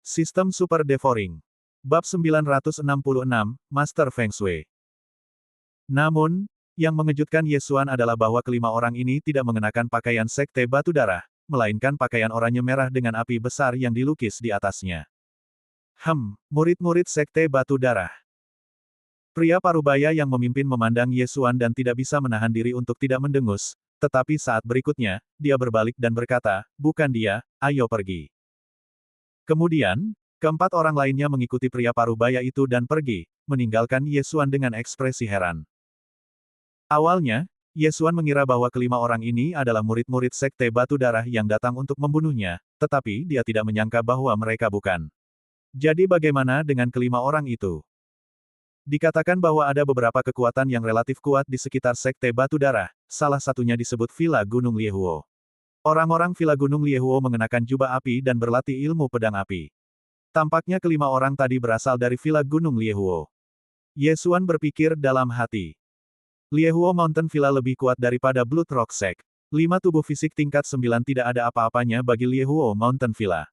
Sistem Super Devouring. Bab 966, Master Feng Shui. Namun, yang mengejutkan Yesuan adalah bahwa kelima orang ini tidak mengenakan pakaian sekte batu darah, melainkan pakaian oranye merah dengan api besar yang dilukis di atasnya. Murid-murid sekte batu darah. Pria parubaya yang memimpin memandang Yesuan dan tidak bisa menahan diri untuk tidak mendengus, tetapi saat berikutnya, dia berbalik dan berkata, "Bukan dia, ayo pergi." Kemudian, keempat orang lainnya mengikuti pria parubaya itu dan pergi, meninggalkan Yesuan dengan ekspresi heran. Awalnya, Yesuan mengira bahwa kelima orang ini adalah murid-murid sekte batu darah yang datang untuk membunuhnya, tetapi dia tidak menyangka bahwa mereka bukan. Jadi bagaimana dengan kelima orang itu? Dikatakan bahwa ada beberapa kekuatan yang relatif kuat di sekitar sekte batu darah, salah satunya disebut Villa Gunung Liehuo. Orang-orang Villa Gunung Liehuo mengenakan jubah api dan berlatih ilmu pedang api. Tampaknya kelima orang tadi berasal dari Villa Gunung Liehuo. Yesuan berpikir dalam hati. Liehuo Mountain Villa lebih kuat daripada Blood Rock Sect. 5 tubuh fisik tingkat 9 tidak ada apa-apanya bagi Liehuo Mountain Villa.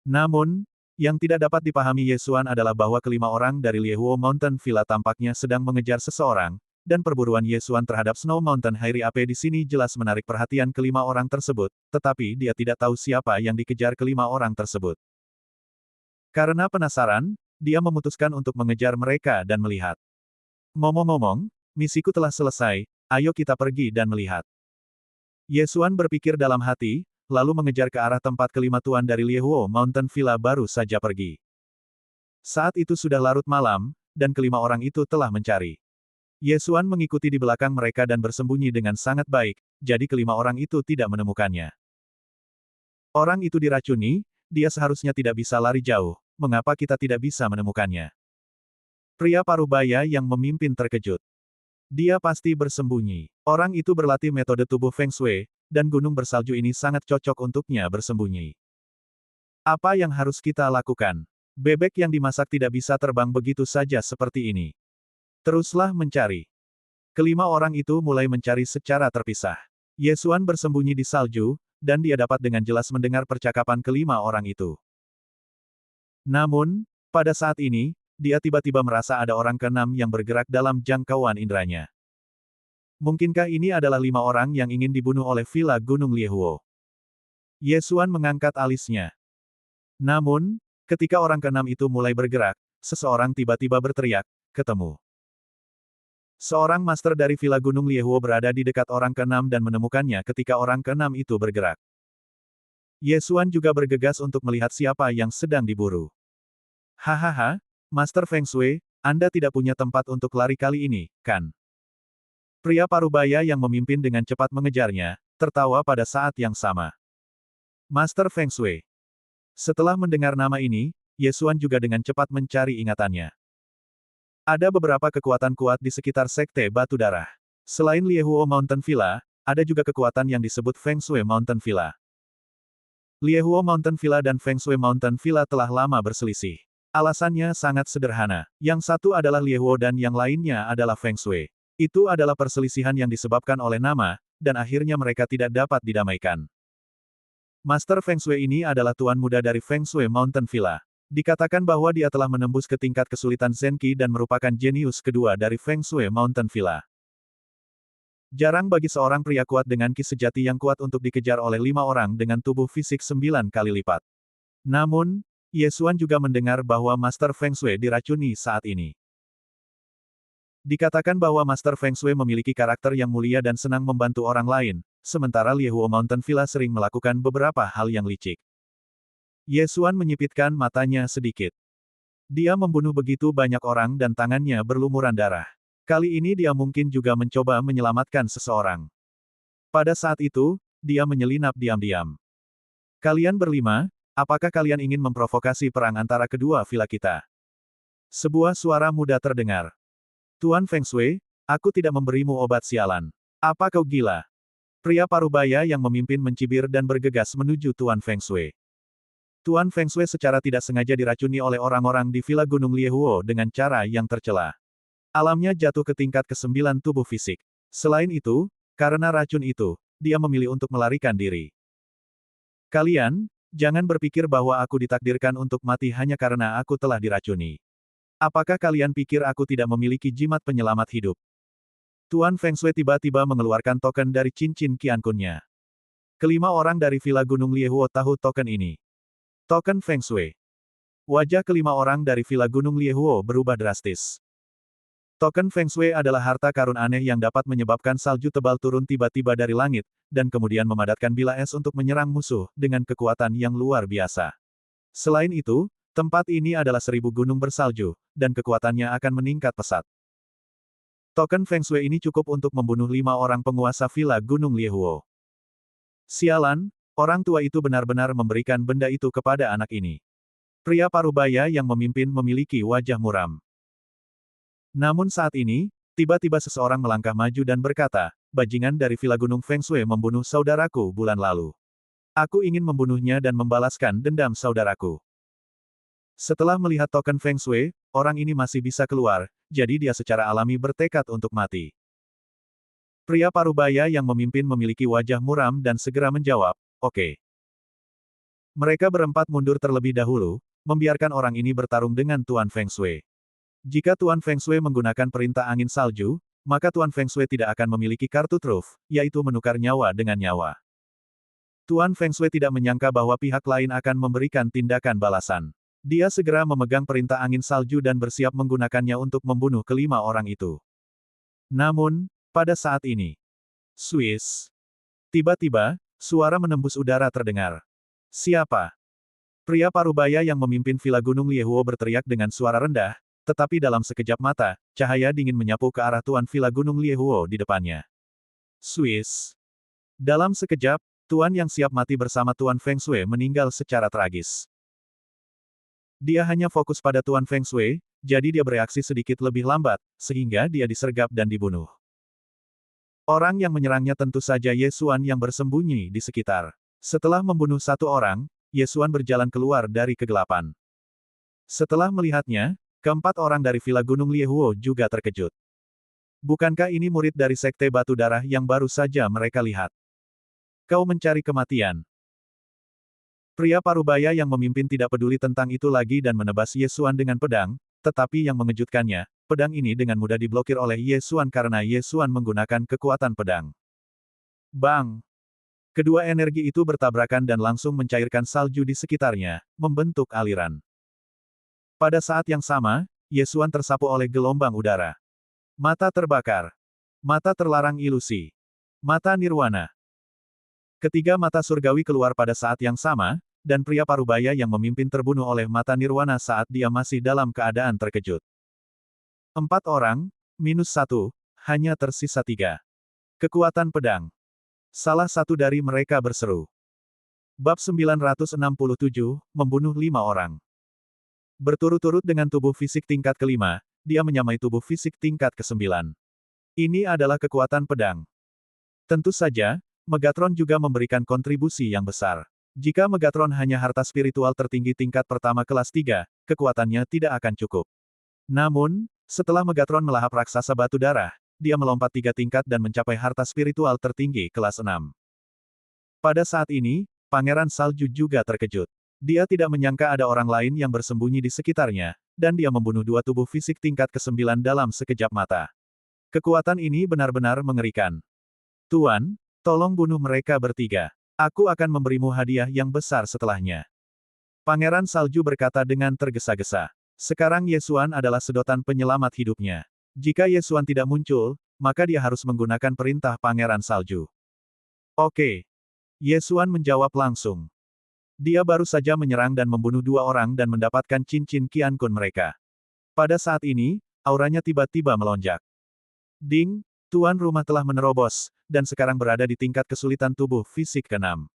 Namun, yang tidak dapat dipahami Yesuan adalah bahwa kelima orang dari Liehuo Mountain Villa tampaknya sedang mengejar seseorang, dan perburuan Yesuan terhadap Snow Mountain Hairi Ape di sini jelas menarik perhatian kelima orang tersebut, tetapi dia tidak tahu siapa yang dikejar kelima orang tersebut. Karena penasaran, dia memutuskan untuk mengejar mereka dan melihat. Ngomong-ngomong, misiku telah selesai, ayo kita pergi dan melihat. Yesuan berpikir dalam hati, lalu mengejar ke arah tempat kelima tuan dari Liehuo Mountain Villa baru saja pergi. Saat itu sudah larut malam, dan kelima orang itu telah mencari. Yesuan mengikuti di belakang mereka dan bersembunyi dengan sangat baik, jadi kelima orang itu tidak menemukannya. Orang itu diracuni, dia seharusnya tidak bisa lari jauh, mengapa kita tidak bisa menemukannya? Pria parubaya yang memimpin terkejut. Dia pasti bersembunyi. Orang itu berlatih metode tubuh Feng Shui, dan gunung bersalju ini sangat cocok untuknya bersembunyi. Apa yang harus kita lakukan? Bebek yang dimasak tidak bisa terbang begitu saja seperti ini. Teruslah mencari. Kelima orang itu mulai mencari secara terpisah. Yesuan bersembunyi di salju, dan dia dapat dengan jelas mendengar percakapan kelima orang itu. Namun, pada saat ini, dia tiba-tiba merasa ada orang keenam yang bergerak dalam jangkauan inderanya. Mungkinkah ini adalah 5 orang yang ingin dibunuh oleh Villa Gunung Liehuo? Yesuan mengangkat alisnya. Namun, ketika orang keenam itu mulai bergerak, seseorang tiba-tiba berteriak, "Ketemu!" Seorang master dari Villa Gunung Liehuo berada di dekat orang keenam dan menemukannya ketika orang keenam itu bergerak. Yesuan juga bergegas untuk melihat siapa yang sedang diburu. Hahaha, Master Feng Shui, Anda tidak punya tempat untuk lari kali ini, kan? Pria parubaya yang memimpin dengan cepat mengejarnya, tertawa pada saat yang sama. Master Feng Shui. Setelah mendengar nama ini, Yesuan juga dengan cepat mencari ingatannya. Ada beberapa kekuatan kuat di sekitar sekte batu darah. Selain Liehuo Mountain Villa, ada juga kekuatan yang disebut Feng Shui Mountain Villa. Liehuo Mountain Villa dan Feng Shui Mountain Villa telah lama berselisih. Alasannya sangat sederhana. Yang satu adalah Liehuo dan yang lainnya adalah Feng Shui. Itu adalah perselisihan yang disebabkan oleh nama, dan akhirnya mereka tidak dapat didamaikan. Master Feng Shui ini adalah tuan muda dari Feng Shui Mountain Villa. Dikatakan bahwa dia telah menembus ke tingkat kesulitan Zenki dan merupakan jenius kedua dari Feng Shui Mountain Villa. Jarang bagi seorang pria kuat dengan ki sejati yang kuat untuk dikejar oleh 5 orang dengan tubuh fisik 9 kali lipat. Namun, Yesuan juga mendengar bahwa Master Feng Shui diracuni saat ini. Dikatakan bahwa Master Feng Shui memiliki karakter yang mulia dan senang membantu orang lain, sementara Liehuo Mountain Villa sering melakukan beberapa hal yang licik. Yesuan menyipitkan matanya sedikit. Dia membunuh begitu banyak orang dan tangannya berlumuran darah. Kali ini dia mungkin juga mencoba menyelamatkan seseorang. Pada saat itu, dia menyelinap diam-diam. Kalian berlima, apakah kalian ingin memprovokasi perang antara kedua villa kita? Sebuah suara muda terdengar. Tuan Feng Shui, aku tidak memberimu obat sialan. Apa kau gila? Pria parubaya yang memimpin mencibir dan bergegas menuju Tuan Feng Shui. Tuan Feng Shui secara tidak sengaja diracuni oleh orang-orang di Villa Gunung Liehuo dengan cara yang tercela. Alamnya jatuh ke tingkat ke-9 tubuh fisik. Selain itu, karena racun itu, dia memilih untuk melarikan diri. Kalian, Jangan berpikir bahwa aku ditakdirkan untuk mati hanya karena aku telah diracuni. Apakah kalian pikir aku tidak memiliki jimat penyelamat hidup? Tuan Feng Shui tiba-tiba mengeluarkan token dari cincin Qiankun-nya. Kelima orang dari Villa Gunung Liehuo tahu token ini. Token Feng Shui. Wajah kelima orang dari Villa Gunung Liehuo berubah drastis. Token Feng Shui adalah harta karun aneh yang dapat menyebabkan salju tebal turun tiba-tiba dari langit, dan kemudian memadatkan bila es untuk menyerang musuh dengan kekuatan yang luar biasa. Selain itu, tempat ini adalah 1000 gunung bersalju, dan kekuatannya akan meningkat pesat. Token Feng Shui ini cukup untuk membunuh 5 orang penguasa Villa Gunung Liehuo. Sialan, orang tua itu benar-benar memberikan benda itu kepada anak ini. Pria parubaya yang memimpin memiliki wajah muram. Namun saat ini, tiba-tiba seseorang melangkah maju dan berkata, bajingan dari Villa Gunung Feng Shui membunuh saudaraku bulan lalu. Aku ingin membunuhnya dan membalaskan dendam saudaraku. Setelah melihat token Feng Shui, orang ini masih bisa keluar, jadi dia secara alami bertekad untuk mati. Pria parubaya yang memimpin memiliki wajah muram dan segera menjawab, oke. Mereka berempat mundur terlebih dahulu, membiarkan orang ini bertarung dengan Tuan Feng Shui. Jika Tuan Feng Shui menggunakan perintah angin salju, maka Tuan Feng Shui tidak akan memiliki kartu truf, yaitu menukar nyawa dengan nyawa. Tuan Feng Shui tidak menyangka bahwa pihak lain akan memberikan tindakan balasan. Dia segera memegang perintah angin salju dan bersiap menggunakannya untuk membunuh kelima orang itu. Namun, pada saat ini, Swiss. Tiba-tiba, suara menembus udara terdengar. Siapa? Pria parubaya yang memimpin Villa Gunung Liehuo berteriak dengan suara rendah, tetapi dalam sekejap mata, cahaya dingin menyapu ke arah Tuan Villa Gunung Liehuo di depannya. Swiss. Dalam sekejap, Tuan yang siap mati bersama Tuan Feng Shui meninggal secara tragis. Dia hanya fokus pada Tuan Feng Shui, jadi dia bereaksi sedikit lebih lambat, sehingga dia disergap dan dibunuh. Orang yang menyerangnya tentu saja Ye Xuan yang bersembunyi di sekitar. Setelah membunuh satu orang, Ye Xuan berjalan keluar dari kegelapan. Setelah melihatnya, keempat orang dari Villa Gunung Liehuo juga terkejut. Bukankah ini murid dari Sekte Batu Darah yang baru saja mereka lihat? Kau mencari kematian. Pria parubaya yang memimpin tidak peduli tentang itu lagi dan menebas Ye Xuan dengan pedang, tetapi yang mengejutkannya, pedang ini dengan mudah diblokir oleh Ye Xuan karena Ye Xuan menggunakan kekuatan pedang. Bang! Kedua energi itu bertabrakan dan langsung mencairkan salju di sekitarnya, membentuk aliran. Pada saat yang sama, Ye Xuan tersapu oleh gelombang udara. Mata terbakar. Mata terlarang ilusi. Mata nirwana. Ketiga mata surgawi keluar pada saat yang sama, dan pria parubaya yang memimpin terbunuh oleh mata nirwana saat dia masih dalam keadaan terkejut. 4 orang, -1, hanya tersisa 3. Kekuatan pedang. Salah satu dari mereka berseru. Bab 967, membunuh 5 orang. Berturut-turut dengan tubuh fisik tingkat kelima, dia menyamai tubuh fisik tingkat ke-9. Ini adalah kekuatan pedang. Tentu saja, Megatron juga memberikan kontribusi yang besar. Jika Megatron hanya harta spiritual tertinggi tingkat pertama kelas 3, kekuatannya tidak akan cukup. Namun, setelah Megatron melahap raksasa batu darah, dia melompat 3 tingkat dan mencapai harta spiritual tertinggi kelas 6. Pada saat ini, Pangeran Salju juga terkejut. Dia tidak menyangka ada orang lain yang bersembunyi di sekitarnya, dan dia membunuh 2 tubuh fisik tingkat ke-9 dalam sekejap mata. Kekuatan ini benar-benar mengerikan. Tuan, tolong bunuh mereka bertiga. Aku akan memberimu hadiah yang besar setelahnya. Pangeran Salju berkata dengan tergesa-gesa. Sekarang Ye Xuan adalah sedotan penyelamat hidupnya. Jika Ye Xuan tidak muncul, maka dia harus menggunakan perintah Pangeran Salju. Oke. Ye Xuan menjawab langsung. Dia baru saja menyerang dan membunuh 2 orang dan mendapatkan cincin Qiankun mereka. Pada saat ini, auranya tiba-tiba melonjak. Ding, tuan rumah telah menerobos, dan sekarang berada di tingkat kesulitan tubuh fisik ke-6.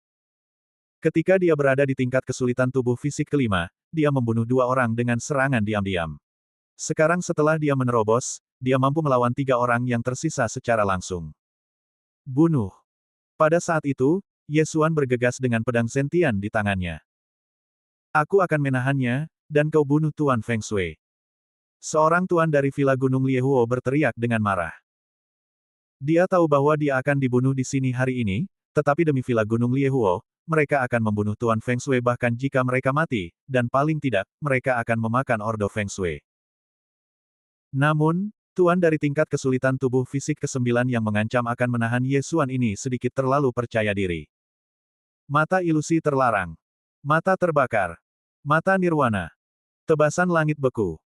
Ketika dia berada di tingkat kesulitan tubuh fisik ke-5, dia membunuh 2 orang dengan serangan diam-diam. Sekarang setelah dia menerobos, dia mampu melawan 3 orang yang tersisa secara langsung. Bunuh. Pada saat itu, Ye Xuan bergegas dengan pedang sentian di tangannya. Aku akan menahannya, dan kau bunuh Tuan Feng Shui. Seorang tuan dari Villa Gunung Liehuo berteriak dengan marah. Dia tahu bahwa dia akan dibunuh di sini hari ini, tetapi demi Villa Gunung Liehuo, mereka akan membunuh Tuan Feng Shui bahkan jika mereka mati, dan paling tidak, mereka akan memakan Ordo Feng Shui. Namun, Tuan dari tingkat kesulitan tubuh fisik ke-9 yang mengancam akan menahan Ye Xuan ini sedikit terlalu percaya diri. Mata ilusi terlarang. Mata terbakar. Mata nirwana. Tebasan langit beku.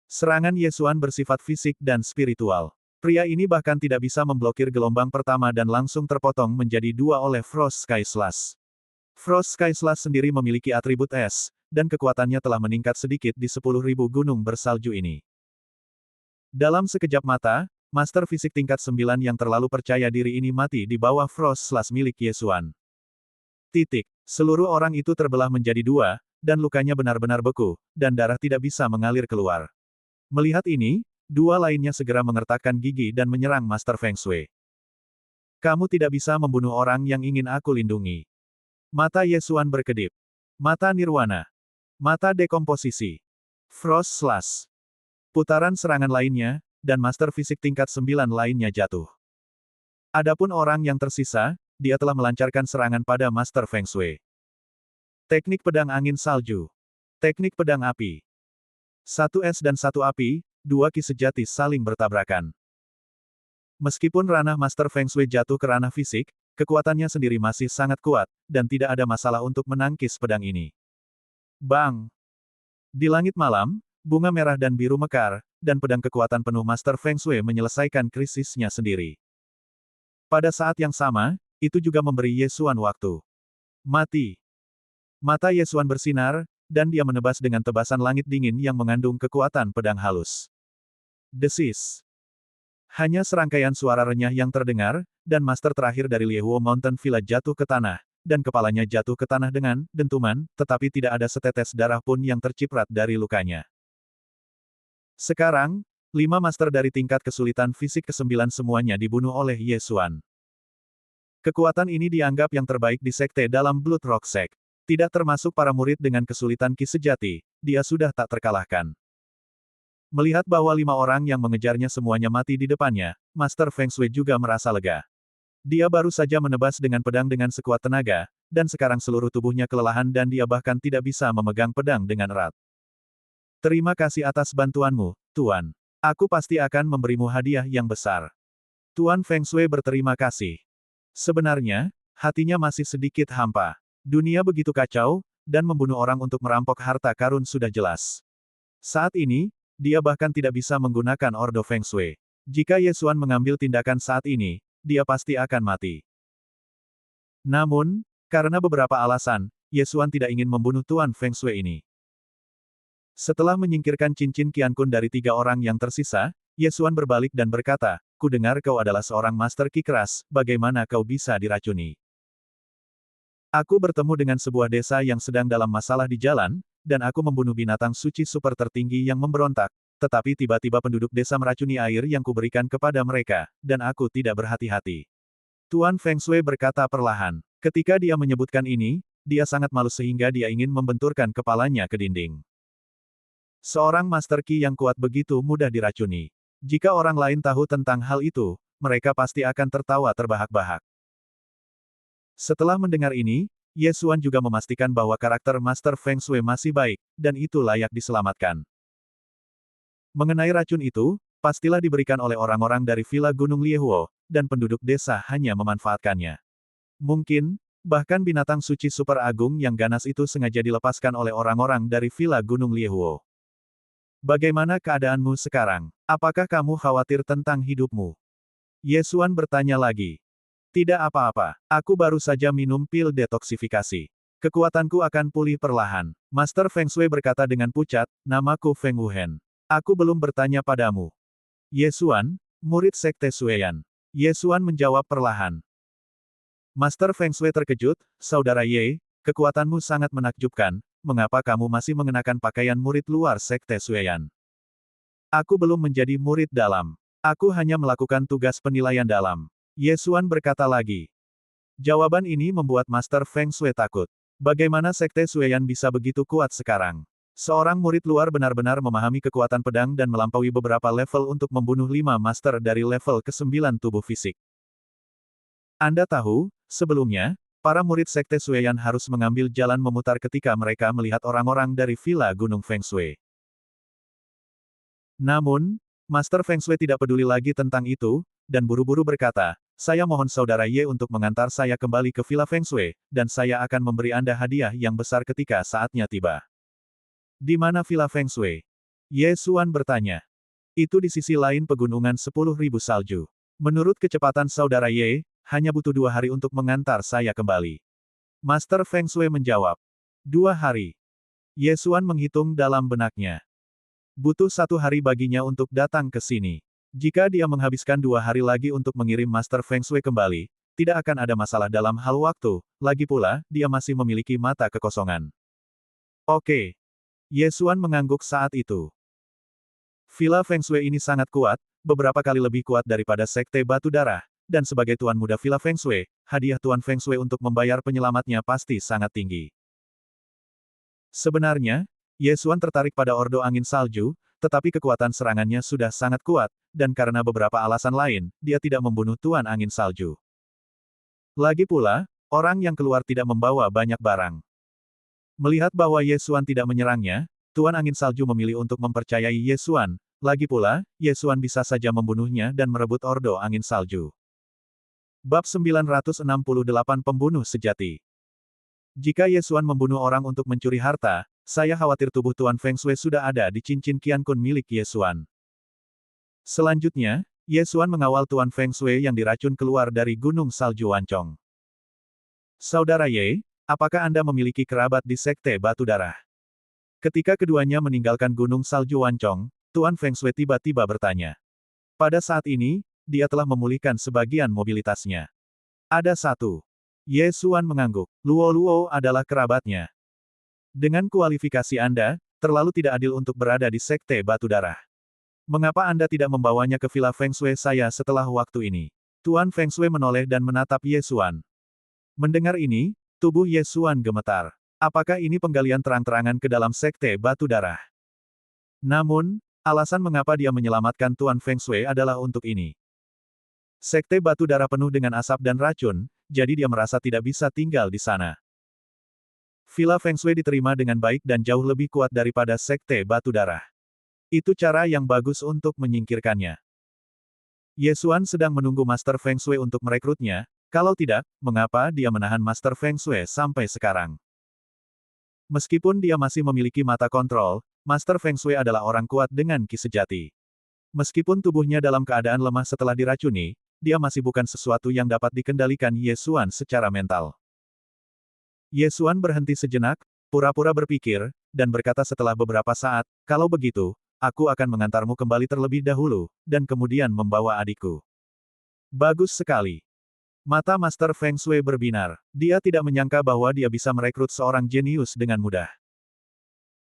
Serangan Ye Xuan bersifat fisik dan spiritual. Pria ini bahkan tidak bisa memblokir gelombang pertama dan langsung terpotong menjadi dua oleh Frost Sky Slash. Frost Sky Slash sendiri memiliki atribut es, dan kekuatannya telah meningkat sedikit di 10.000 gunung bersalju ini. Dalam sekejap mata, Master Fisik tingkat 9 yang terlalu percaya diri ini mati di bawah Frost Slash milik Ye Xuan. Seluruh orang itu terbelah menjadi dua, dan lukanya benar-benar beku, dan darah tidak bisa mengalir keluar. Melihat ini, dua lainnya segera mengertakkan gigi dan menyerang Master Feng Shui. Kamu tidak bisa membunuh orang yang ingin aku lindungi. Mata Ye Xuan berkedip. Mata nirwana. Mata dekomposisi. Frost Slash. Putaran serangan lainnya, dan Master Fisik tingkat 9 lainnya jatuh. Adapun orang yang tersisa, dia telah melancarkan serangan pada Master Feng Shui. Teknik pedang angin salju. Teknik pedang api. Satu es dan satu api, dua ki sejati saling bertabrakan. Meskipun ranah Master Feng Shui jatuh ke ranah fisik, kekuatannya sendiri masih sangat kuat, dan tidak ada masalah untuk menangkis pedang ini. Bang! Di langit malam, bunga merah dan biru mekar, dan pedang kekuatan penuh Master Feng Shui menyelesaikan krisisnya sendiri. Pada saat yang sama, itu juga memberi Ye Xuan waktu. Mati. Mata Ye Xuan bersinar, dan dia menebas dengan tebasan langit dingin yang mengandung kekuatan pedang halus. Desis. Hanya serangkaian suara renyah yang terdengar, dan master terakhir dari Liehuo Mountain Villa jatuh ke tanah, dan kepalanya jatuh ke tanah dengan dentuman, tetapi tidak ada setetes darah pun yang terciprat dari lukanya. Sekarang, 5 master dari tingkat kesulitan fisik ke-9 semuanya dibunuh oleh Ye Xuan. Kekuatan ini dianggap yang terbaik di sekte dalam Blood Rock Sect. Tidak termasuk para murid dengan kesulitan ki sejati, dia sudah tak terkalahkan. Melihat bahwa 5 orang yang mengejarnya semuanya mati di depannya, Master Feng Shui juga merasa lega. Dia baru saja menebas dengan pedang dengan sekuat tenaga, dan sekarang seluruh tubuhnya kelelahan dan dia bahkan tidak bisa memegang pedang dengan erat. Terima kasih atas bantuanmu, Tuan. Aku pasti akan memberimu hadiah yang besar. Tuan Feng Shui berterima kasih. Sebenarnya, hatinya masih sedikit hampa. Dunia begitu kacau, dan membunuh orang untuk merampok harta karun sudah jelas. Saat ini, dia bahkan tidak bisa menggunakan Ordo Feng Shui. Jika Ye Xuan mengambil tindakan saat ini, dia pasti akan mati. Namun, karena beberapa alasan, Ye Xuan tidak ingin membunuh Tuan Feng Shui ini. Setelah menyingkirkan cincin Qiankun dari 3 orang yang tersisa, Ye Xuan berbalik dan berkata, "Ku dengar kau adalah seorang master ki keras, bagaimana kau bisa diracuni? Aku bertemu dengan sebuah desa yang sedang dalam masalah di jalan, dan aku membunuh binatang suci super tertinggi yang memberontak, tetapi tiba-tiba penduduk desa meracuni air yang kuberikan kepada mereka, dan aku tidak berhati-hati." Tuan Feng Shui berkata perlahan. Ketika dia menyebutkan ini, dia sangat malu sehingga dia ingin membenturkan kepalanya ke dinding. Seorang Master Ki yang kuat begitu mudah diracuni. Jika orang lain tahu tentang hal itu, mereka pasti akan tertawa terbahak-bahak. Setelah mendengar ini, Ye Xuan juga memastikan bahwa karakter Master Feng Shui masih baik, dan itu layak diselamatkan. Mengenai racun itu, pastilah diberikan oleh orang-orang dari Villa Gunung Liehuo, dan penduduk desa hanya memanfaatkannya. Mungkin, bahkan binatang suci super agung yang ganas itu sengaja dilepaskan oleh orang-orang dari Villa Gunung Liehuo. Bagaimana keadaanmu sekarang? Apakah kamu khawatir tentang hidupmu? Ye Xuan bertanya lagi. Tidak apa-apa, aku baru saja minum pil detoksifikasi. Kekuatanku akan pulih perlahan. Master Feng Shui berkata dengan pucat, namaku Feng Wuhen. Aku belum bertanya padamu. Ye Xuan, murid Sekte Sueyan. Ye Xuan menjawab perlahan. Master Feng Shui terkejut, Saudara Ye, kekuatanmu sangat menakjubkan, mengapa kamu masih mengenakan pakaian murid luar Sekte Sueyan? Aku belum menjadi murid dalam. Aku hanya melakukan tugas penilaian dalam. Ye Xuan berkata lagi. Jawaban ini membuat Master Feng Shui takut. Bagaimana Sekte Sueyan bisa begitu kuat sekarang? Seorang murid luar benar-benar memahami kekuatan pedang dan melampaui beberapa level untuk membunuh 5 master dari level ke-9 tubuh fisik. Anda tahu, sebelumnya, Para murid Sekte Sueyan harus mengambil jalan memutar ketika mereka melihat orang-orang dari Villa Gunung Feng Shui. Namun, Master Feng Shui tidak peduli lagi tentang itu, dan buru-buru berkata, saya mohon saudara Ye untuk mengantar saya kembali ke Villa Feng Shui, dan saya akan memberi Anda hadiah yang besar ketika saatnya tiba. Di mana Villa Feng Shui? Ye Xuan bertanya. Itu di sisi lain pegunungan 10.000 salju. Menurut kecepatan saudara Ye, hanya butuh 2 hari untuk mengantar saya kembali. Master Feng Shui menjawab. 2 hari. Ye Xuan menghitung dalam benaknya. Butuh 1 hari baginya untuk datang ke sini. Jika dia menghabiskan 2 hari lagi untuk mengirim Master Feng Shui kembali, tidak akan ada masalah dalam hal waktu, lagi pula, dia masih memiliki mata kekosongan. Oke. Ye Xuan mengangguk saat itu. Villa Feng Shui ini sangat kuat, beberapa kali lebih kuat daripada Sekte Batu Darah, dan sebagai tuan muda Villa Feng Shui, hadiah Tuan Feng Shui untuk membayar penyelamatnya pasti sangat tinggi. Sebenarnya, Ye Xuan tertarik pada Ordo Angin Salju, tetapi kekuatan serangannya sudah sangat kuat, dan karena beberapa alasan lain, dia tidak membunuh Tuan Angin Salju. Lagi pula, orang yang keluar tidak membawa banyak barang. Melihat bahwa Ye Xuan tidak menyerangnya, Tuan Angin Salju memilih untuk mempercayai Ye Xuan. Lagi pula, Ye Xuan bisa saja membunuhnya dan merebut Ordo Angin Salju. Bab 968 Pembunuh Sejati. Jika Ye Xuan membunuh orang untuk mencuri harta, saya khawatir tubuh Tuan Feng Shui sudah ada di cincin Qiankun milik Ye Xuan. Selanjutnya, Ye Xuan mengawal Tuan Feng Shui yang diracun keluar dari Gunung Salju Wancong. Saudara Ye, apakah Anda memiliki kerabat di Sekte Batu Darah? Ketika keduanya meninggalkan Gunung Salju Wancong, Tuan Feng Shui tiba-tiba bertanya. Pada saat ini, dia telah memulihkan sebagian mobilitasnya. Ada satu. Ye Xuan mengangguk. Luo Luo adalah kerabatnya. Dengan kualifikasi Anda, terlalu tidak adil untuk berada di Sekte Batu Darah. Mengapa Anda tidak membawanya ke Villa Feng Shui saya setelah waktu ini? Tuan Feng Shui menoleh dan menatap Ye Xuan. Mendengar ini, tubuh Ye Xuan gemetar. Apakah ini penggalian terang-terangan ke dalam Sekte Batu Darah? Namun, alasan mengapa dia menyelamatkan Tuan Feng Shui adalah untuk ini. Sekte Batu Darah penuh dengan asap dan racun, jadi dia merasa tidak bisa tinggal di sana. Villa Feng Shui diterima dengan baik dan jauh lebih kuat daripada Sekte Batu Darah. Itu cara yang bagus untuk menyingkirkannya. Ye Xuan sedang menunggu Master Feng Shui untuk merekrutnya, kalau tidak, mengapa dia menahan Master Feng Shui sampai sekarang? Meskipun dia masih memiliki mata kontrol, Master Feng Shui adalah orang kuat dengan ki sejati. Meskipun tubuhnya dalam keadaan lemah setelah diracuni, dia masih bukan sesuatu yang dapat dikendalikan Ye Xuan secara mental. Ye Xuan berhenti sejenak, pura-pura berpikir, dan berkata setelah beberapa saat, kalau begitu, aku akan mengantarmu kembali terlebih dahulu, dan kemudian membawa adikku. Bagus sekali. Mata Master Feng Shui berbinar. Dia tidak menyangka bahwa dia bisa merekrut seorang jenius dengan mudah.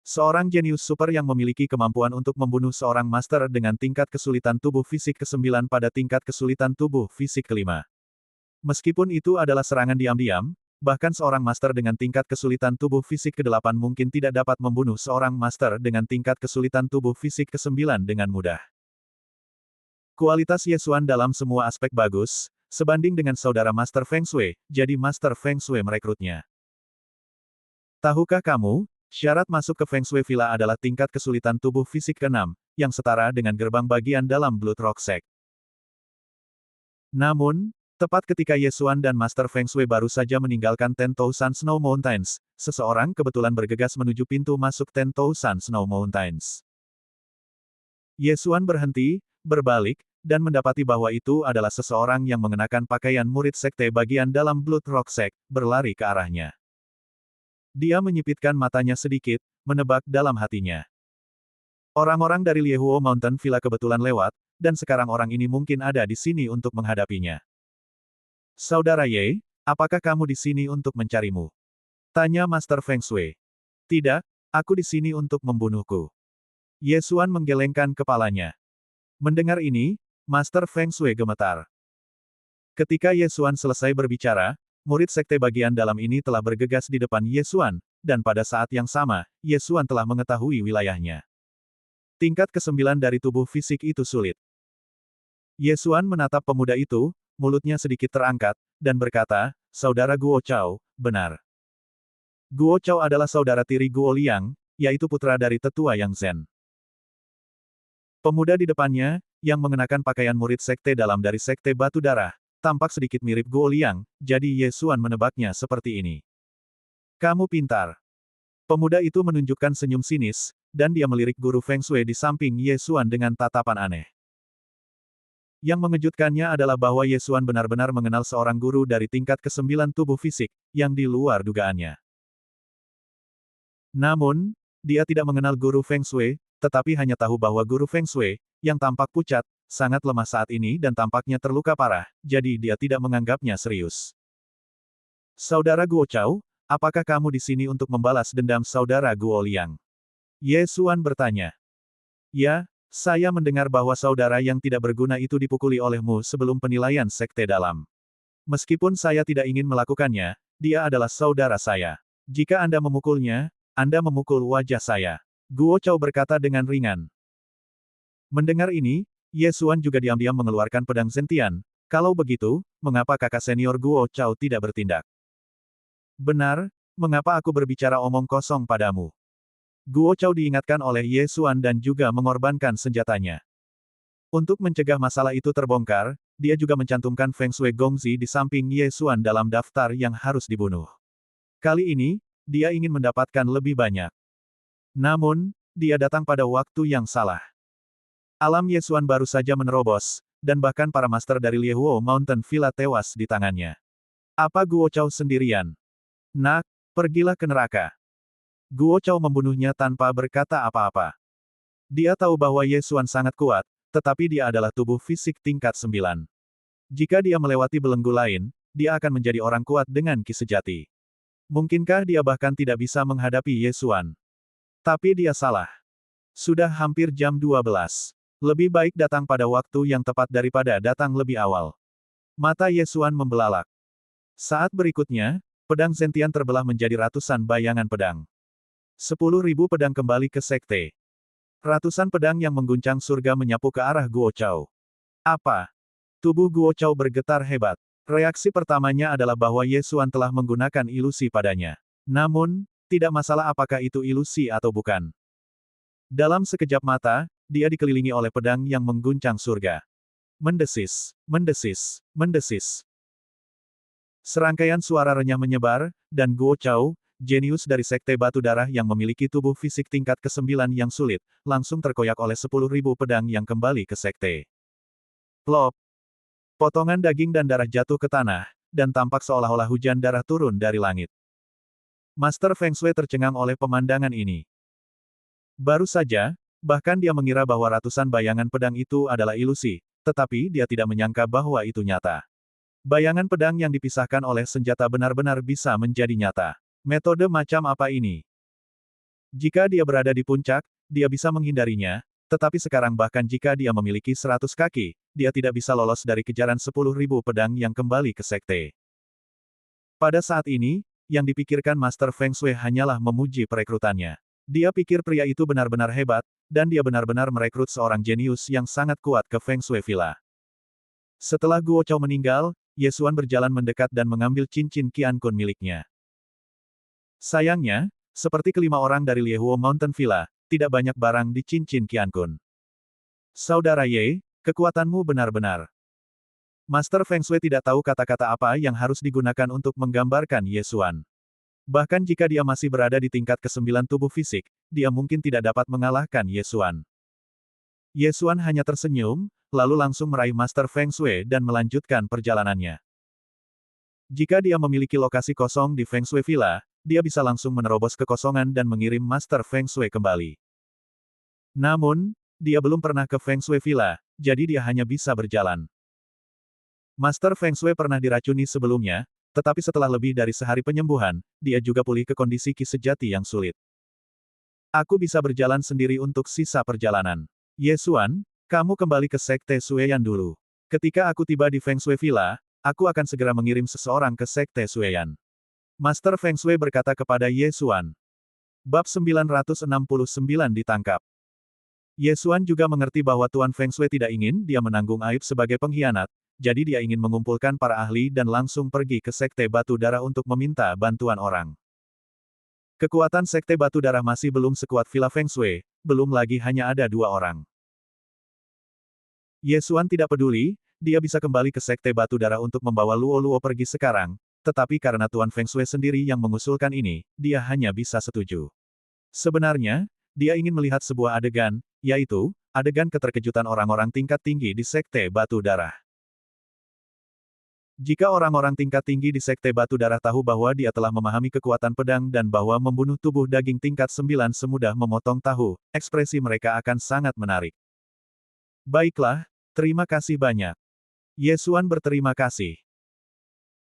Seorang jenius super yang memiliki kemampuan untuk membunuh seorang master dengan tingkat kesulitan tubuh fisik ke-9 pada tingkat kesulitan tubuh fisik ke-5. Meskipun itu adalah serangan diam-diam, bahkan seorang master dengan tingkat kesulitan tubuh fisik ke-8 mungkin tidak dapat membunuh seorang master dengan tingkat kesulitan tubuh fisik ke-9 dengan mudah. Kualitas Ye Xuan dalam semua aspek bagus, sebanding dengan saudara Master Feng Shui, jadi Master Feng Shui merekrutnya. Tahukah kamu, syarat masuk ke Feng Shui Villa adalah tingkat kesulitan tubuh fisik ke-6, yang setara dengan gerbang bagian dalam Blood Rock Sect. Namun, tepat ketika Ye Xuan dan Master Feng Shui baru saja meninggalkan Ten Thousand Snow Mountains, seseorang kebetulan bergegas menuju pintu masuk Ten Thousand Snow Mountains. Ye Xuan berhenti, berbalik, dan mendapati bahwa itu adalah seseorang yang mengenakan pakaian murid sekte bagian dalam Blood Rock Sect, berlari ke arahnya. Dia menyipitkan matanya sedikit, menebak dalam hatinya. Orang-orang dari Liehuo Mountain Villa kebetulan lewat, dan sekarang orang ini mungkin ada di sini untuk menghadapinya. Saudara Ye, apakah kamu di sini untuk mencarimu? Tanya Master Feng Shui. Tidak, aku di sini untuk membunuhku. Ye Xuan menggelengkan kepalanya. Mendengar ini, Master Feng Shui gemetar. Ketika Ye Xuan selesai berbicara, murid sekte bagian dalam ini telah bergegas di depan Ye Xuan, dan pada saat yang sama, Ye Xuan telah mengetahui wilayahnya. Tingkat ke-9 dari tubuh fisik itu sulit. Ye Xuan menatap pemuda itu, mulutnya sedikit terangkat, dan berkata, saudara Guo Chao, benar. Guo Chao adalah saudara tiri Guo Liang, yaitu putra dari tetua Yang Zhen. Pemuda di depannya, yang mengenakan pakaian murid sekte dalam dari sekte batu darah, tampak sedikit mirip Guo Liang, jadi Ye Xuan menebaknya seperti ini. Kamu pintar. Pemuda itu menunjukkan senyum sinis, dan dia melirik guru Feng Shui di samping Ye Xuan dengan tatapan aneh. Yang mengejutkannya adalah bahwa Ye Xuan benar-benar mengenal seorang guru dari tingkat ke-9 tubuh fisik, yang di luar dugaannya. Namun, dia tidak mengenal guru Feng Shui, tetapi hanya tahu bahwa guru Feng Shui, yang tampak pucat, sangat lemah saat ini dan tampaknya terluka parah, jadi dia tidak menganggapnya serius. Saudara Guo Chao, apakah kamu di sini untuk membalas dendam saudara Guo Liang? Ye Xuan bertanya. Ya, saya mendengar bahwa saudara yang tidak berguna itu dipukuli olehmu sebelum penilaian sekte dalam. Meskipun saya tidak ingin melakukannya, dia adalah saudara saya. Jika Anda memukulnya, Anda memukul wajah saya. Guo Chao berkata dengan ringan. Mendengar ini, Ye Xuan juga diam-diam mengeluarkan pedang Zentian. Kalau begitu, mengapa kakak senior Guo Chao tidak bertindak? Benar, mengapa aku berbicara omong kosong padamu? Guo Chao diingatkan oleh Ye Xuan dan juga mengorbankan senjatanya. Untuk mencegah masalah itu terbongkar, dia juga mencantumkan Feng Shui Gongzi di samping Ye Xuan dalam daftar yang harus dibunuh. Kali ini, dia ingin mendapatkan lebih banyak. Namun, dia datang pada waktu yang salah. Alam Ye Xuan baru saja menerobos, dan bahkan para master dari Liehuo Mountain Villa tewas di tangannya. Apa Guo Chao sendirian? Nak, pergilah ke neraka. Guo Chao membunuhnya tanpa berkata apa-apa. Dia tahu bahwa Ye Xuan sangat kuat, tetapi dia adalah tubuh fisik tingkat 9. Jika dia melewati belenggu lain, dia akan menjadi orang kuat dengan ki sejati. Mungkinkah dia bahkan tidak bisa menghadapi Ye Xuan? Tapi dia salah. Sudah hampir jam 12. Lebih baik datang pada waktu yang tepat daripada datang lebih awal. Mata Ye Xuan membelalak. Saat berikutnya, pedang Zentian terbelah menjadi ratusan bayangan pedang. 10.000 pedang kembali ke sekte. Ratusan pedang yang mengguncang surga menyapu ke arah Guo Chao. Apa? Tubuh Guo Chao bergetar hebat. Reaksi pertamanya adalah bahwa Ye Xuan telah menggunakan ilusi padanya. Namun, tidak masalah apakah itu ilusi atau bukan. Dalam sekejap mata, dia dikelilingi oleh pedang yang mengguncang surga. Mendesis, mendesis, mendesis. Serangkaian suara renyah menyebar, dan Guo Chao, jenius dari sekte batu darah yang memiliki tubuh fisik tingkat ke-9 yang sulit, langsung terkoyak oleh 10.000 pedang yang kembali ke sekte. Plop. Potongan daging dan darah jatuh ke tanah, dan tampak seolah-olah hujan darah turun dari langit. Master Feng Shui tercengang oleh pemandangan ini. Baru saja, bahkan dia mengira bahwa ratusan bayangan pedang itu adalah ilusi, tetapi dia tidak menyangka bahwa itu nyata. Bayangan pedang yang dipisahkan oleh senjata benar-benar bisa menjadi nyata. Metode macam apa ini? Jika dia berada di puncak, dia bisa menghindarinya, tetapi sekarang bahkan jika dia memiliki 100 kaki, dia tidak bisa lolos dari kejaran 10.000 pedang yang kembali ke sekte. Pada saat ini, yang dipikirkan Master Feng Shui hanyalah memuji perekrutannya. Dia pikir pria itu benar-benar hebat, dan dia benar-benar merekrut seorang jenius yang sangat kuat ke Feng Shui Villa. Setelah Guo Chao meninggal, Ye Xuan berjalan mendekat dan mengambil cincin Qiankun miliknya. Sayangnya, seperti kelima orang dari Liehuo Mountain Villa, tidak banyak barang di cincin Qiankun. Saudara Ye, kekuatanmu benar-benar. Master Feng Shui tidak tahu kata-kata apa yang harus digunakan untuk menggambarkan Ye Xuan. Bahkan jika dia masih berada di tingkat ke-9 tubuh fisik, dia mungkin tidak dapat mengalahkan Ye Xuan. Ye Xuan hanya tersenyum, lalu langsung meraih Master Feng Shui dan melanjutkan perjalanannya. Jika dia memiliki lokasi kosong di Feng Shui Villa, dia bisa langsung menerobos kekosongan dan mengirim Master Feng Shui kembali. Namun, dia belum pernah ke Feng Shui Villa, jadi dia hanya bisa berjalan. Master Feng Shui pernah diracuni sebelumnya, tetapi setelah lebih dari sehari penyembuhan, dia juga pulih ke kondisi ki sejati yang sulit. Aku bisa berjalan sendiri untuk sisa perjalanan. Ye Xuan, kamu kembali ke Sekte Sueyan dulu. Ketika aku tiba di Feng Shui Villa, aku akan segera mengirim seseorang ke Sekte Sueyan. Master Feng Shui berkata kepada Ye Xuan. Bab 969 ditangkap. Ye Xuan juga mengerti bahwa Tuan Feng Shui tidak ingin dia menanggung aib sebagai pengkhianat, jadi dia ingin mengumpulkan para ahli dan langsung pergi ke Sekte Batu Darah untuk meminta bantuan orang. Kekuatan Sekte Batu Darah masih belum sekuat Villa Feng Shui, belum lagi hanya ada 2 orang. Ye Xuan tidak peduli, dia bisa kembali ke Sekte Batu Darah untuk membawa Luo Luo pergi sekarang, tetapi karena Tuan Feng Shui sendiri yang mengusulkan ini, dia hanya bisa setuju. Sebenarnya, dia ingin melihat sebuah adegan, yaitu, adegan keterkejutan orang-orang tingkat tinggi di Sekte Batu Darah. Jika orang-orang tingkat tinggi di Sekte Batu Darah tahu bahwa dia telah memahami kekuatan pedang dan bahwa membunuh tubuh daging tingkat 9 semudah memotong tahu, ekspresi mereka akan sangat menarik. Baiklah, terima kasih banyak. Ye Xuan berterima kasih.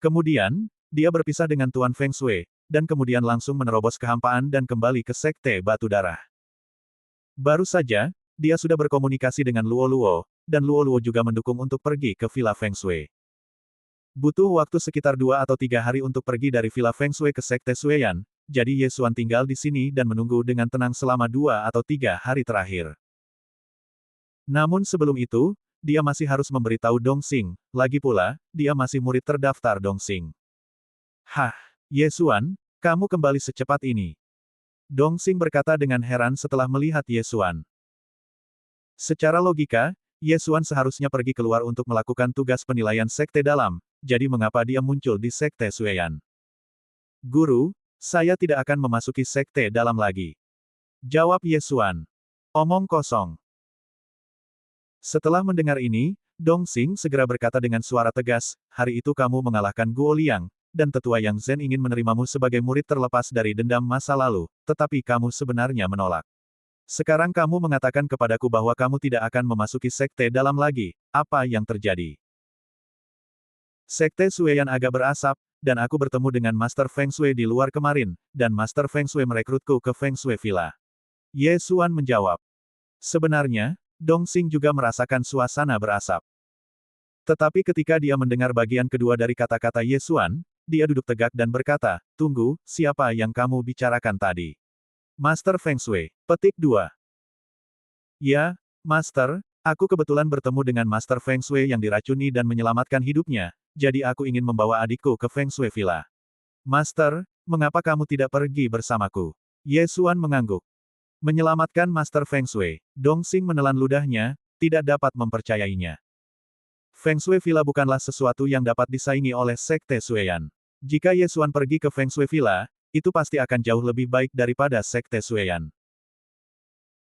Kemudian, dia berpisah dengan Tuan Feng Shui, dan kemudian langsung menerobos kehampaan dan kembali ke Sekte Batu Darah. Baru saja, dia sudah berkomunikasi dengan Luo Luo, dan Luo Luo juga mendukung untuk pergi ke Villa Feng Shui. Butuh waktu sekitar 2 atau 3 hari untuk pergi dari Villa Feng Shui ke Sekte Sueyan, jadi Ye Xuan tinggal di sini dan menunggu dengan tenang selama 2 atau 3 hari terakhir. Namun sebelum itu, dia masih harus memberitahu Dong Xing, lagi pula, dia masih murid terdaftar Dong Xing. Hah, Ye Xuan, kamu kembali secepat ini. Dong Xing berkata dengan heran setelah melihat Ye Xuan. Secara logika, Ye Xuan seharusnya pergi keluar untuk melakukan tugas penilaian sekte dalam, jadi mengapa dia muncul di Sekte Sueyan? Guru, saya tidak akan memasuki sekte dalam lagi. Jawab Ye Xuan. Omong kosong. Setelah mendengar ini, Dong Xing segera berkata dengan suara tegas, hari itu kamu mengalahkan Guo Liang, dan tetua Yang Zhen ingin menerimamu sebagai murid terlepas dari dendam masa lalu, tetapi kamu sebenarnya menolak. Sekarang kamu mengatakan kepadaku bahwa kamu tidak akan memasuki sekte dalam lagi, apa yang terjadi? Sekte Sueyan agak berasap, dan aku bertemu dengan Master Feng Shui di luar kemarin, dan Master Feng Shui merekrutku ke Feng Shui Villa. Ye Xuan menjawab. Sebenarnya, Dong Xing juga merasakan suasana berasap. Tetapi ketika dia mendengar bagian kedua dari kata-kata Ye Xuan, dia duduk tegak dan berkata, tunggu, siapa yang kamu bicarakan tadi? Master Feng Shui. Petik 2. Ya, Master, aku kebetulan bertemu dengan Master Feng Shui yang diracuni dan menyelamatkan hidupnya, jadi aku ingin membawa adikku ke Feng Shui Villa. Master, mengapa kamu tidak pergi bersamaku? Ye Xuan mengangguk. Menyelamatkan Master Feng Shui, Dong Xing menelan ludahnya, tidak dapat mempercayainya. Feng Shui Villa bukanlah sesuatu yang dapat disaingi oleh Sekte Sueyan. Jika Ye Xuan pergi ke Feng Shui Villa, itu pasti akan jauh lebih baik daripada Sekte Sueyan.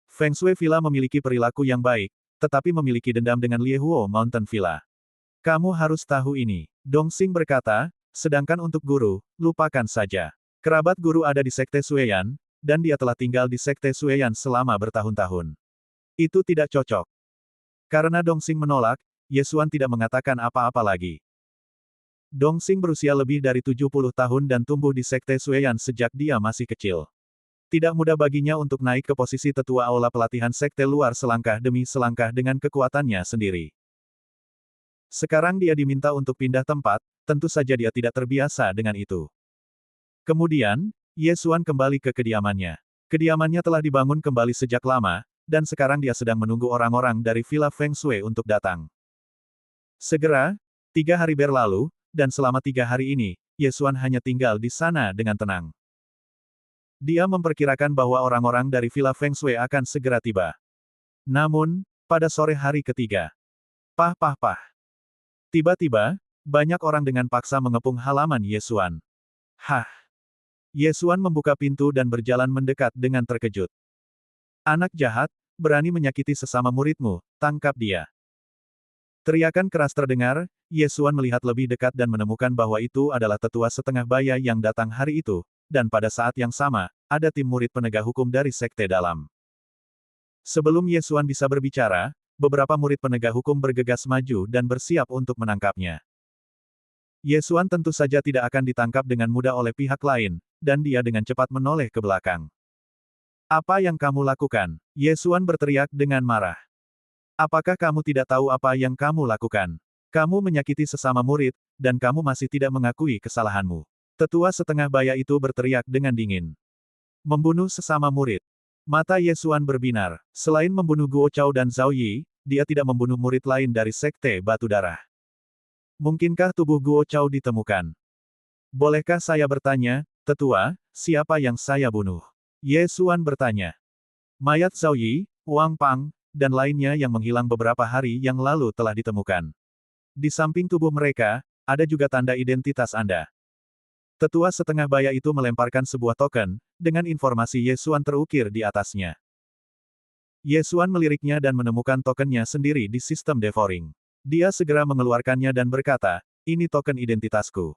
Feng Shui Villa memiliki perilaku yang baik, tetapi memiliki dendam dengan Liehuo Mountain Villa. Kamu harus tahu ini, Dong Xing berkata, sedangkan untuk guru, lupakan saja. Kerabat guru ada di Sekte Sueyan, dan dia telah tinggal di Sekte Sueyan selama bertahun-tahun. Itu tidak cocok. Karena Dong Xing menolak, Ye Xuan tidak mengatakan apa-apa lagi. Dong Xing berusia lebih dari 70 tahun dan tumbuh di Sekte Sueyan sejak dia masih kecil. Tidak mudah baginya untuk naik ke posisi tetua aula pelatihan sekte luar selangkah demi selangkah dengan kekuatannya sendiri. Sekarang dia diminta untuk pindah tempat, tentu saja dia tidak terbiasa dengan itu. Kemudian, Ye Xuan kembali ke kediamannya. Kediamannya telah dibangun kembali sejak lama, dan sekarang dia sedang menunggu orang-orang dari Villa Feng Shui untuk datang. Segera, 3 hari berlalu, dan selama 3 hari ini, Ye Xuan hanya tinggal di sana dengan tenang. Dia memperkirakan bahwa orang-orang dari Villa Feng Shui akan segera tiba. Namun, pada sore hari ketiga, pah. Tiba-tiba, banyak orang dengan paksa mengepung halaman Ye Xuan. Hah! Ye Xuan membuka pintu dan berjalan mendekat dengan terkejut. Anak jahat, berani menyakiti sesama muridmu, tangkap dia. Teriakan keras terdengar, Ye Xuan melihat lebih dekat dan menemukan bahwa itu adalah tetua setengah baya yang datang hari itu, dan pada saat yang sama, ada tim murid penegak hukum dari sekte dalam. Sebelum Ye Xuan bisa berbicara, beberapa murid penegak hukum bergegas maju dan bersiap untuk menangkapnya. Ye Xuan tentu saja tidak akan ditangkap dengan mudah oleh pihak lain, dan dia dengan cepat menoleh ke belakang. Apa yang kamu lakukan? Ye Xuan berteriak dengan marah. Apakah kamu tidak tahu apa yang kamu lakukan? Kamu menyakiti sesama murid, dan kamu masih tidak mengakui kesalahanmu. Tetua setengah baya itu berteriak dengan dingin. Membunuh sesama murid. Mata Ye Xuan berbinar. Selain membunuh Guo Chao dan Zhao Yi, dia tidak membunuh murid lain dari Sekte Batu Darah. Mungkinkah tubuh Guo Chao ditemukan? Bolehkah saya bertanya, Tetua, siapa yang saya bunuh? Ye Xuan bertanya. Mayat Zhao Yi, Wang Pang, dan lainnya yang menghilang beberapa hari yang lalu telah ditemukan. Di samping tubuh mereka, ada juga tanda identitas Anda. Tetua setengah baya itu melemparkan sebuah token, dengan informasi Ye Xuan terukir di atasnya. Ye Xuan meliriknya dan menemukan tokennya sendiri di sistem devouring. Dia segera mengeluarkannya dan berkata, ini token identitasku.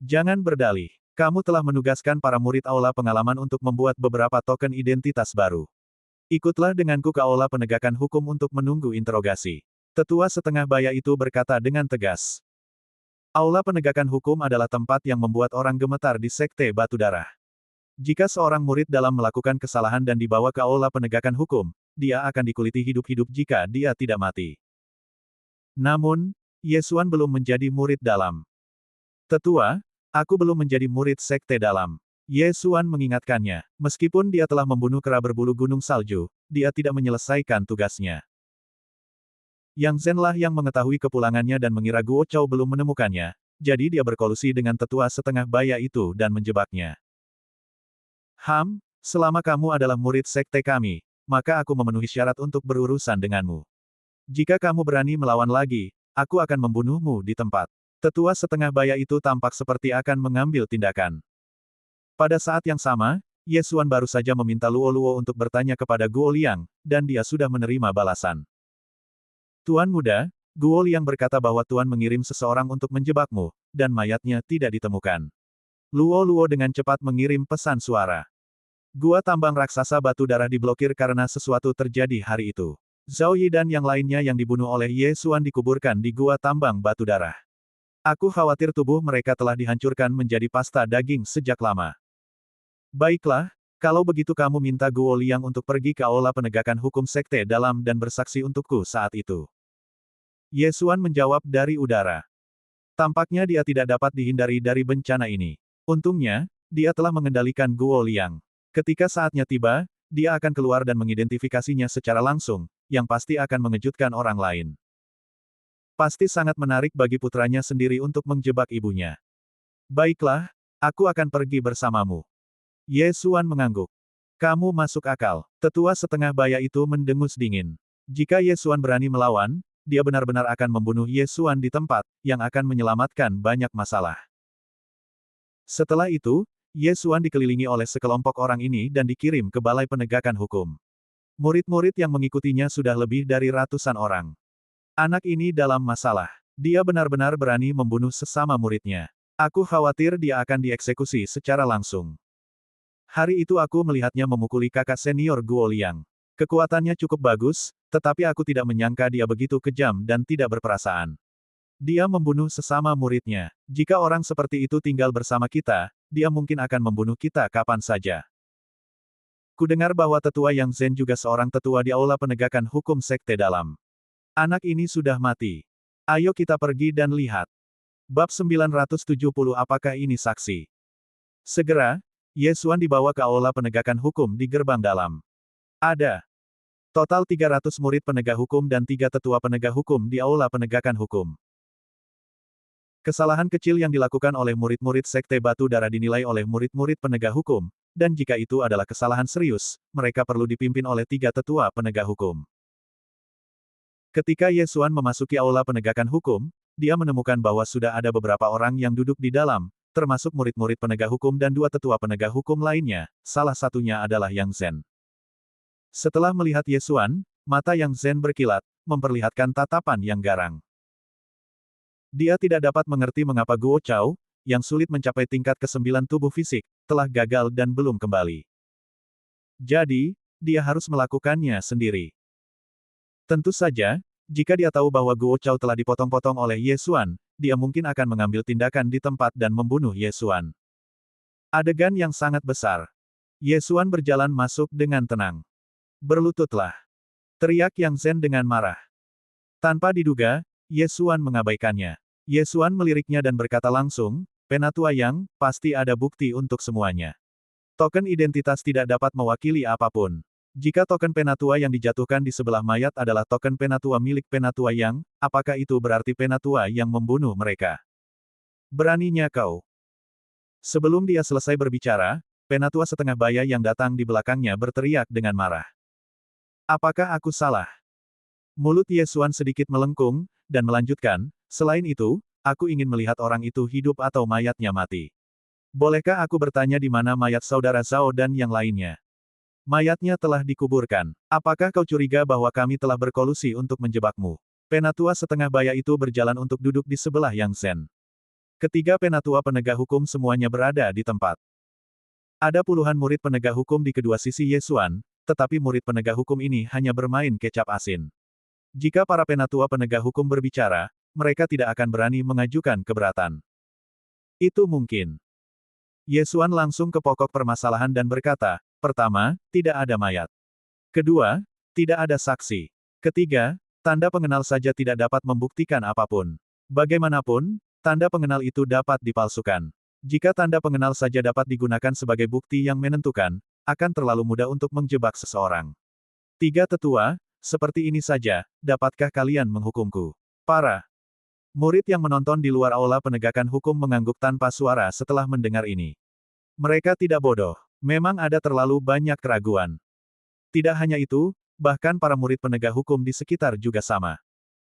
Jangan berdalih. Kamu telah menugaskan para murid Aula Pengalaman untuk membuat beberapa token identitas baru. Ikutlah denganku ke Aula Penegakan Hukum untuk menunggu interogasi. Tetua setengah baya itu berkata dengan tegas. Aula Penegakan Hukum adalah tempat yang membuat orang gemetar di Sekte Batu Darah. Jika seorang murid dalam melakukan kesalahan dan dibawa ke Aula Penegakan Hukum, dia akan dikuliti hidup-hidup jika dia tidak mati. Namun, Ye Xuan belum menjadi murid dalam. Tetua, aku belum menjadi murid Sekte Dalam. Ye Xuan mengingatkannya. Meskipun dia telah membunuh kera berbulu gunung salju, dia tidak menyelesaikan tugasnya. Yang Zen lah yang mengetahui kepulangannya dan mengira Guo Chao belum menemukannya, jadi dia berkolusi dengan tetua setengah baya itu dan menjebaknya. Selama kamu adalah murid sekte kami, maka aku memenuhi syarat untuk berurusan denganmu. Jika kamu berani melawan lagi, aku akan membunuhmu di tempat. Tetua setengah baya itu tampak seperti akan mengambil tindakan. Pada saat yang sama, Ye Xuan baru saja meminta Luo Luo untuk bertanya kepada Guo Liang, dan dia sudah menerima balasan. Tuan muda, Guo Liang berkata bahwa Tuan mengirim seseorang untuk menjebakmu, dan mayatnya tidak ditemukan. Luo Luo dengan cepat mengirim pesan suara. Gua tambang raksasa batu darah diblokir karena sesuatu terjadi hari itu. Zhao Yi dan yang lainnya yang dibunuh oleh Ye Xuan dikuburkan di gua tambang batu darah. Aku khawatir tubuh mereka telah dihancurkan menjadi pasta daging sejak lama. Baiklah, kalau begitu kamu minta Guo Liang untuk pergi ke Aula Penegakan Hukum Sekte Dalam dan bersaksi untukku saat itu. Ye Xuan menjawab dari udara. Tampaknya dia tidak dapat dihindari dari bencana ini. Untungnya, dia telah mengendalikan Guo Liang. Ketika saatnya tiba, dia akan keluar dan mengidentifikasinya secara langsung, yang pasti akan mengejutkan orang lain. Pasti sangat menarik bagi putranya sendiri untuk menjebak ibunya. Baiklah, aku akan pergi bersamamu. Ye Xuan mengangguk. Kamu masuk akal. Tetua setengah baya itu mendengus dingin. Jika Ye Xuan berani melawan, dia benar-benar akan membunuh Ye Xuan di tempat, yang akan menyelamatkan banyak masalah. Setelah itu, Ye Xuan dikelilingi oleh sekelompok orang ini dan dikirim ke Balai Penegakan Hukum. Murid-murid yang mengikutinya sudah lebih dari ratusan orang. Anak ini dalam masalah. Dia benar-benar berani membunuh sesama muridnya. Aku khawatir dia akan dieksekusi secara langsung. Hari itu aku melihatnya memukuli kakak senior Guo Liang. Kekuatannya cukup bagus, tetapi aku tidak menyangka dia begitu kejam dan tidak berperasaan. Dia membunuh sesama muridnya. Jika orang seperti itu tinggal bersama kita, dia mungkin akan membunuh kita kapan saja. Kudengar bahwa tetua Yang Zen juga seorang tetua di Aula Penegakan Hukum Sekte Dalam. Anak ini sudah mati. Ayo kita pergi dan lihat. Bab 970 Apakah ini saksi? Segera, Ye Xuan dibawa ke Aula Penegakan Hukum di gerbang dalam. Ada total 300 murid penegak hukum dan 3 tetua penegak hukum di Aula Penegakan Hukum. Kesalahan kecil yang dilakukan oleh murid-murid Sekte Batu Darah dinilai oleh murid-murid penegak hukum, dan jika itu adalah kesalahan serius, mereka perlu dipimpin oleh 3 tetua penegak hukum. Ketika Ye Xuan memasuki Aula Penegakan Hukum, dia menemukan bahwa sudah ada beberapa orang yang duduk di dalam, termasuk murid-murid penegak hukum dan 2 tetua penegak hukum lainnya, salah satunya adalah Yang Zen. Setelah melihat Ye Xuan, mata Yang Zen berkilat, memperlihatkan tatapan yang garang. Dia tidak dapat mengerti mengapa Guo Chao, yang sulit mencapai tingkat ke-9 tubuh fisik, telah gagal dan belum kembali. Jadi, dia harus melakukannya sendiri. Tentu saja, jika dia tahu bahwa Guo Chao telah dipotong-potong oleh Ye Xuan, dia mungkin akan mengambil tindakan di tempat dan membunuh Ye Xuan. Adegan yang sangat besar. Ye Xuan berjalan masuk dengan tenang. Berlututlah. Teriak Yang Zen dengan marah. Tanpa diduga, Ye Xuan mengabaikannya. Ye Xuan meliriknya dan berkata langsung, Penatua Yang, pasti ada bukti untuk semuanya. Token identitas tidak dapat mewakili apapun. Jika token penatua yang dijatuhkan di sebelah mayat adalah token penatua milik penatua Yang, apakah itu berarti penatua yang membunuh mereka? Beraninya kau. Sebelum dia selesai berbicara, penatua setengah baya yang datang di belakangnya berteriak dengan marah. Apakah aku salah? Mulut Yesuan sedikit melengkung, dan melanjutkan, selain itu, aku ingin melihat orang itu hidup atau mayatnya mati. Bolehkah aku bertanya di mana mayat saudara Zhao dan yang lainnya? Mayatnya telah dikuburkan. Apakah kau curiga bahwa kami telah berkolusi untuk menjebakmu? Penatua setengah baya itu berjalan untuk duduk di sebelah Yang Zhen. Ketiga penatua penegak hukum semuanya berada di tempat. Ada puluhan murid penegak hukum di kedua sisi Yesuan, tetapi murid penegak hukum ini hanya bermain kecap asin. Jika para penatua penegak hukum berbicara, mereka tidak akan berani mengajukan keberatan. Itu mungkin. Yesuan langsung ke pokok permasalahan dan berkata, pertama, tidak ada mayat. Kedua, tidak ada saksi. Ketiga, tanda pengenal saja tidak dapat membuktikan apapun. Bagaimanapun, tanda pengenal itu dapat dipalsukan. Jika tanda pengenal saja dapat digunakan sebagai bukti yang menentukan, akan terlalu mudah untuk menjebak seseorang. Tiga tetua, seperti ini saja, dapatkah kalian menghukumku? Para murid yang menonton di luar aula penegakan hukum mengangguk tanpa suara setelah mendengar ini. Mereka tidak bodoh. Memang ada terlalu banyak keraguan. Tidak hanya itu, bahkan para murid penegak hukum di sekitar juga sama.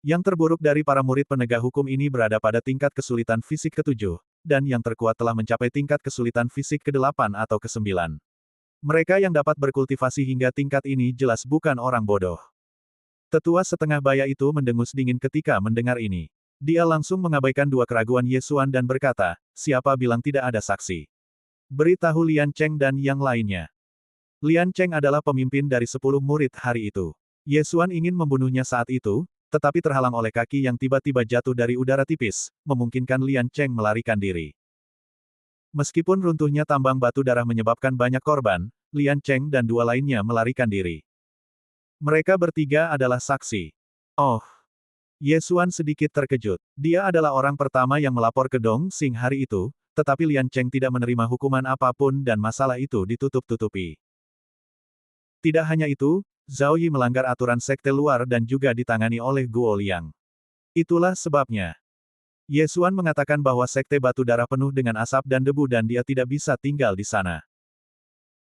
Yang terburuk dari para murid penegak hukum ini berada pada tingkat kesulitan fisik ke-7, dan yang terkuat telah mencapai tingkat kesulitan fisik ke-8 atau ke-9. Mereka yang dapat berkultivasi hingga tingkat ini jelas bukan orang bodoh. Tetua setengah baya itu mendengus dingin ketika mendengar ini. Dia langsung mengabaikan dua keraguan Yesuan dan berkata, siapa bilang tidak ada saksi? Beritahu Lian Cheng dan yang lainnya. Lian Cheng adalah pemimpin dari 10 murid hari itu. Yesuan ingin membunuhnya saat itu, tetapi terhalang oleh kaki yang tiba-tiba jatuh dari udara tipis, memungkinkan Lian Cheng melarikan diri. Meskipun runtuhnya tambang batu darah menyebabkan banyak korban, Lian Cheng dan dua lainnya melarikan diri. Mereka bertiga adalah saksi. Oh. Yesuan sedikit terkejut. Dia adalah orang pertama yang melapor ke Dong Xing hari itu, tetapi Lian Cheng tidak menerima hukuman apapun dan masalah itu ditutup-tutupi. Tidak hanya itu, Zhao Yi melanggar aturan sekte luar dan juga ditangani oleh Guo Liang. Itulah sebabnya. Yesuan mengatakan bahwa sekte batu darah penuh dengan asap dan debu dan dia tidak bisa tinggal di sana.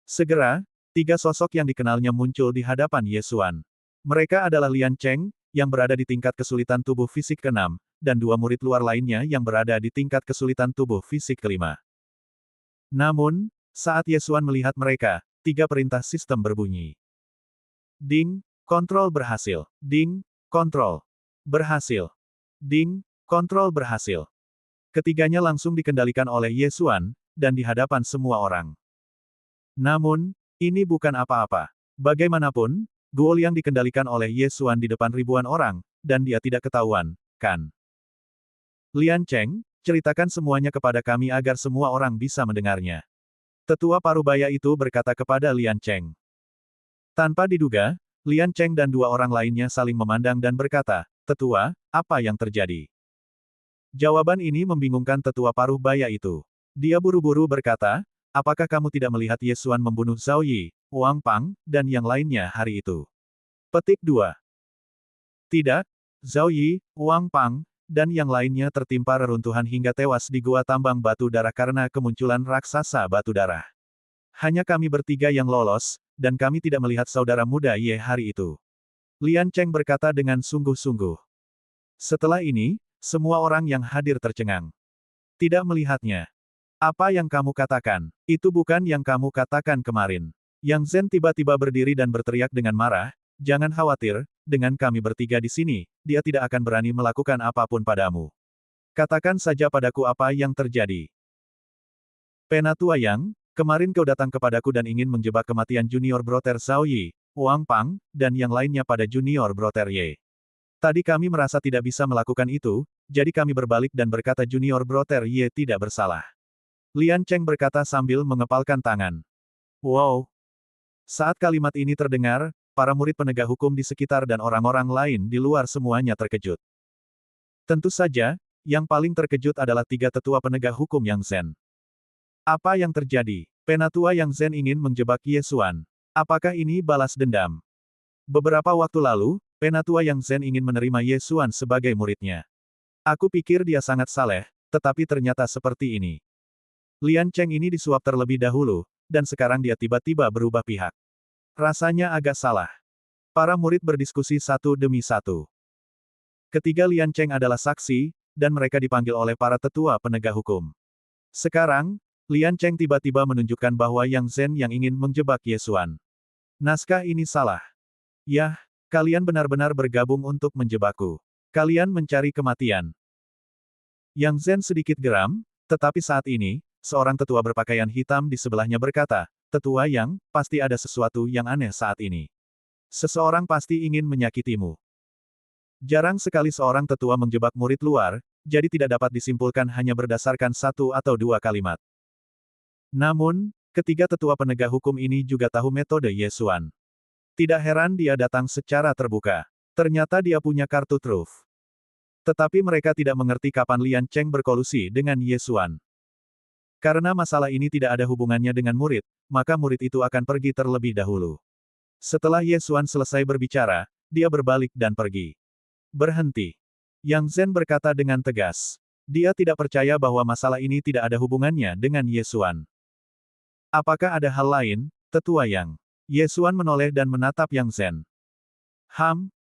Segera, tiga sosok yang dikenalnya muncul di hadapan Yesuan. Mereka adalah Lian Cheng, yang berada di tingkat kesulitan tubuh fisik ke-6, dan dua murid luar lainnya yang berada di tingkat kesulitan tubuh fisik ke-5. Namun, saat Yesuan melihat mereka, tiga perintah sistem berbunyi. Ding, kontrol berhasil. Ding, kontrol. Berhasil. Ding, kontrol berhasil. Ketiganya langsung dikendalikan oleh Yesuan, dan di hadapan semua orang. Namun, ini bukan apa-apa. Bagaimanapun, Guo Liang dikendalikan oleh Yesuan di depan ribuan orang, dan dia tidak ketahuan, kan? Lian Cheng, ceritakan semuanya kepada kami agar semua orang bisa mendengarnya. Tetua Parubaya itu berkata kepada Lian Cheng. Tanpa diduga, Lian Cheng dan dua orang lainnya saling memandang dan berkata, Tetua, apa yang terjadi? Jawaban ini membingungkan Tetua Parubaya itu. Dia buru-buru berkata, apakah kamu tidak melihat Yesuan membunuh Zhao Yi, Wang Pang, dan yang lainnya hari itu? Petik 2. Tidak, Zhao Yi, Wang Pang, dan yang lainnya tertimpa reruntuhan hingga tewas di gua tambang batu darah karena kemunculan raksasa batu darah. Hanya kami bertiga yang lolos, dan kami tidak melihat saudara muda Ye hari itu. Lian Cheng berkata dengan sungguh-sungguh. Setelah ini, semua orang yang hadir tercengang. Tidak melihatnya. Apa yang kamu katakan? Itu bukan yang kamu katakan kemarin. Yang Zhen tiba-tiba berdiri dan berteriak dengan marah, jangan khawatir, dengan kami bertiga di sini, dia tidak akan berani melakukan apapun padamu. Katakan saja padaku apa yang terjadi. Penatua Yang, kemarin kau datang kepadaku dan ingin menjebak kematian junior broter Zhao Yi, Wang Pang, dan yang lainnya pada junior broter Ye. Tadi kami merasa tidak bisa melakukan itu, jadi kami berbalik dan berkata junior broter Ye tidak bersalah. Lian Cheng berkata sambil mengepalkan tangan. Wow! Saat kalimat ini terdengar, para murid penegak hukum di sekitar dan orang-orang lain di luar semuanya terkejut. Tentu saja, yang paling terkejut adalah tiga tetua penegak hukum Yang Zhen. Apa yang terjadi? Penatua Yang Zhen ingin menjebak Yesuan. Apakah ini balas dendam? Beberapa waktu lalu, Penatua Yang Zhen ingin menerima Ye Xuan sebagai muridnya. Aku pikir dia sangat saleh, tetapi ternyata seperti ini. Lian Cheng ini disuap terlebih dahulu, dan sekarang dia tiba-tiba berubah pihak. Rasanya agak salah. Para murid berdiskusi satu demi satu. Ketiga Lian Cheng adalah saksi, dan mereka dipanggil oleh para tetua penegak hukum. Sekarang, Lian Cheng tiba-tiba menunjukkan bahwa Yang Zhen yang ingin menjebak Ye Xuan. Naskah ini salah. Yah, kalian benar-benar bergabung untuk menjebakku. Kalian mencari kematian. Yang Zhen sedikit geram, tetapi saat ini, seorang tetua berpakaian hitam di sebelahnya berkata, "Tetua Yang, pasti ada sesuatu yang aneh saat ini. Seseorang pasti ingin menyakitimu." Jarang sekali seorang tetua menjebak murid luar, jadi tidak dapat disimpulkan hanya berdasarkan satu atau dua kalimat. Namun, ketiga tetua penegak hukum ini juga tahu metode Ye Xuan. Tidak heran dia datang secara terbuka. Ternyata dia punya kartu truf. Tetapi mereka tidak mengerti kapan Lian Cheng berkolusi dengan Ye Xuan. Karena masalah ini tidak ada hubungannya dengan murid, maka murid itu akan pergi terlebih dahulu. Setelah Ye Xuan selesai berbicara, dia berbalik dan pergi. Berhenti. Yang Zhen berkata dengan tegas. Dia tidak percaya bahwa masalah ini tidak ada hubungannya dengan Ye Xuan. Apakah ada hal lain, Tetua Yang? Ye Xuan menoleh dan menatap Yang Zhen.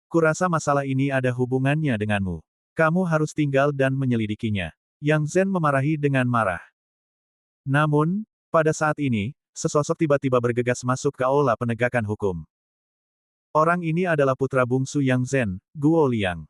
Kurasa masalah ini ada hubungannya denganmu. Kamu harus tinggal dan menyelidikinya. Yang Zhen memarahi dengan marah. Namun, pada saat ini, sesosok tiba-tiba bergegas masuk ke aula penegakan hukum. Orang ini adalah putra bungsu Yang Zhen, Guo Liang.